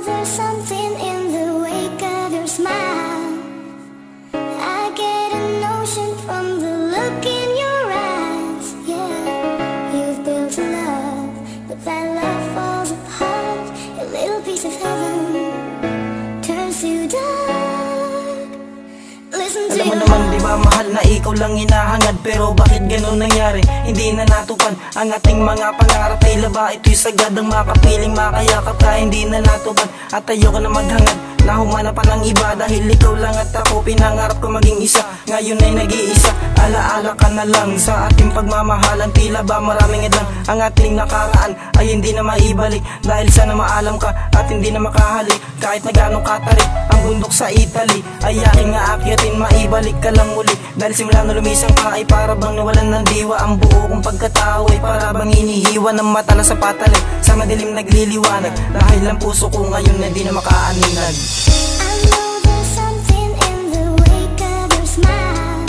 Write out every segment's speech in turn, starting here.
there's something in the wake of your smile. I get a notion from the look in your eyes. Yeah, you've built a love, but that love falls apart. A little piece of heaven turns to dark. Listen to alam mo naman di ba mahal na ikaw lang hinahangad, pero bakit ganun nangyari? Hindi na natupad ang ating mga pangarap. Tila ba ito'y sagad ang makapiling makayakap ka? Hindi na natupad at ayoko na maghangad na humanap pa ng iba, dahil ikaw lang at ako pinangarap ko maging isa. Ngayon ay nag-iisa, alaala ka na lang sa ating pagmamahalan. Tila ba maraming idlang ang ating nakaraan ay hindi na maibalik, dahil sana maalam ka at hindi na makahalik. Kahit na gano'ng katarik ang bundok sa Italy ay aking aakyatin, maibalik ka lang muli. Dahil simula na lumisang ka ay para bang nawalan ng diwa. Ang buo kong pagkatao ay para bang inihiwa ng mata na sa patalim, sa madilim nagliliwanag, dahil ang puso ko ngayon na di na makaaninag. I know there's something in the wake of your smile.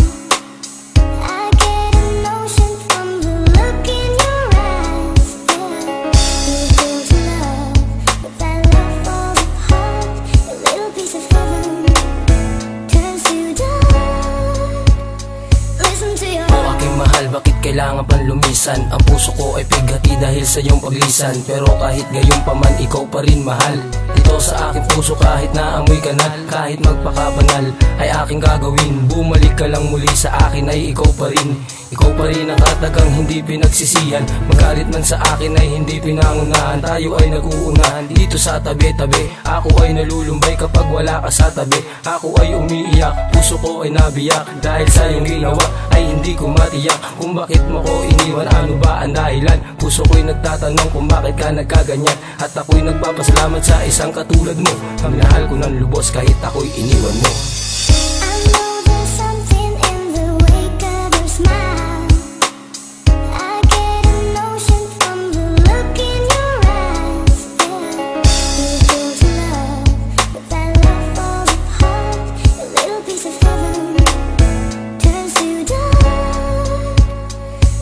I get a notion from the look in your eyes. Yeah, you built a love, but that love falls apart. A little piece of heaven turns to dark. Listen to your O aking mahal, bakit kailangan pang lumisan? Ang puso ko ay pigati dahil sa iyong paglisan, pero kahit gayon pa man ikaw pa rin mahal. Dito sa aking puso kahit naamoy ka na, kahit magpakabanal ay aking gagawin. Bumalik ka lang muli sa akin ay ikaw pa rin. Ikaw pa rin ang katagang hindi pinagsisihan. Magalit man sa akin ay hindi pinangunahan. Tayo ay nag-uunahan dito sa tabi-tabi. Ako ay nalulumbay kapag wala ka sa tabi. Ako ay umiiyak, puso ko ay nabiyak, dahil sa iyong ginawa ay hindi ko matiyak kung bakit mo ko iniwan. Ano ba ang dahilan? Puso ko'y nagtatanong kung bakit ka nagkaganyan, at ako'y nagpapasalamat sa isang katulad mo. Minahal ko ng lubos kahit ako'y iniwan mo. I know there's something in the wake of your smile. I get a notion from the look in your eyes. Yeah, you built a love, but that love falls apart. A little piece of heaven turns to dark.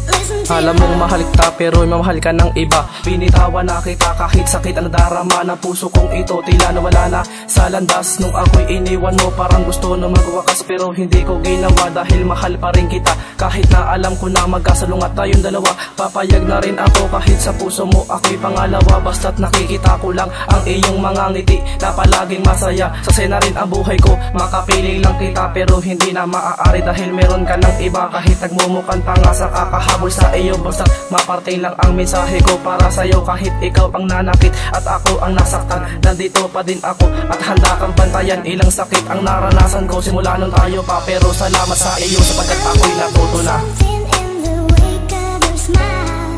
Listen to Alam mong mahal kita pero mamahal ka ng iba. Binitawan na kita kahit sakit ang darama ng puso kong ito. Tila nawala na sa landas nung ako'y iniwan mo. Parang gusto na magwakas pero hindi ko ginawa, dahil mahal pa rin kita. Kahit na alam ko na magkasalungat tayong dalawa, papayag na rin ako kahit sa puso mo ako'y pangalawa. Basta't nakikita ko lang ang iyong mga ngiti na palaging masaya. Sasaya na rin ang buhay ko, makapiling lang kita pero hindi na maaari, dahil meron ka ng iba. Kahit nagmumukhang tanga sa kakahabol sa iyo, basta't maparte lang ang mensahe ko para sa'yo. Kahit ikaw ang nanakit at ako ang nasaktan, nandito pa din ako at handa kang bantayan. Ilang sakit ang naranasan ko simula nung tayo pa, pero salamat sa iyo sapagkat ako'y natuto na. something in the wake of your smile.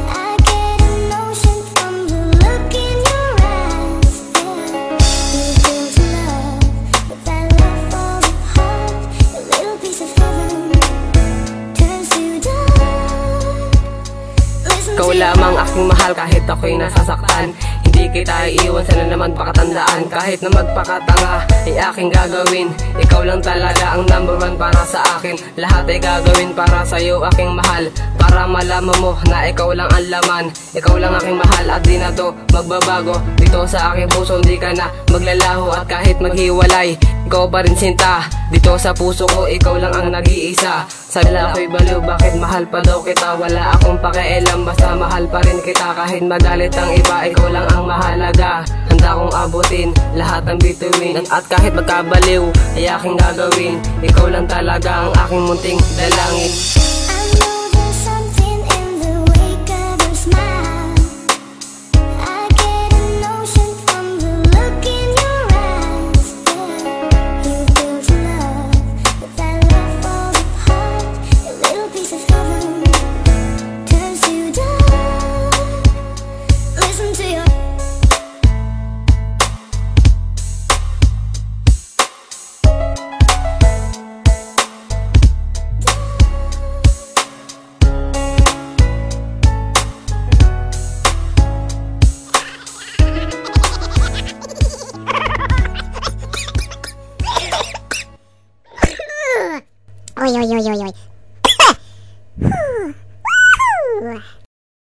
I get a notion from the look in your eyes. Yeah, you built a love, but that love falls apart. A little piece of heaven turns to dark. Listen Ikaw to your lamang aking mahal kahit ako'y nasasaktan. Hindi kita iiwan, sana naman pakatandaan. Kahit na magpakatanga ay aking gagawin. Ikaw lang talaga ang number one para sa akin. Lahat ay gagawin para sa'yo aking mahal, para malaman mo na ikaw lang ang laman. Ikaw lang aking mahal at di na to magbabago. Dito sa aking puso hindi ka na maglalaho, at kahit maghiwalay ikaw pa rin sinta. Dito sa puso ko ikaw lang ang nag-iisa. Sabi nila ako'y baliw, bakit mahal pa daw kita? Wala akong pakialam, basta mahal pa rin kita. Kahit magalit ang iba, ikaw lang ang mahalaga. Handa kong abutin lahat ng bituin, at kahit magkabaliw ay aking gagawin. Ikaw lang talaga ang aking munting dalangin.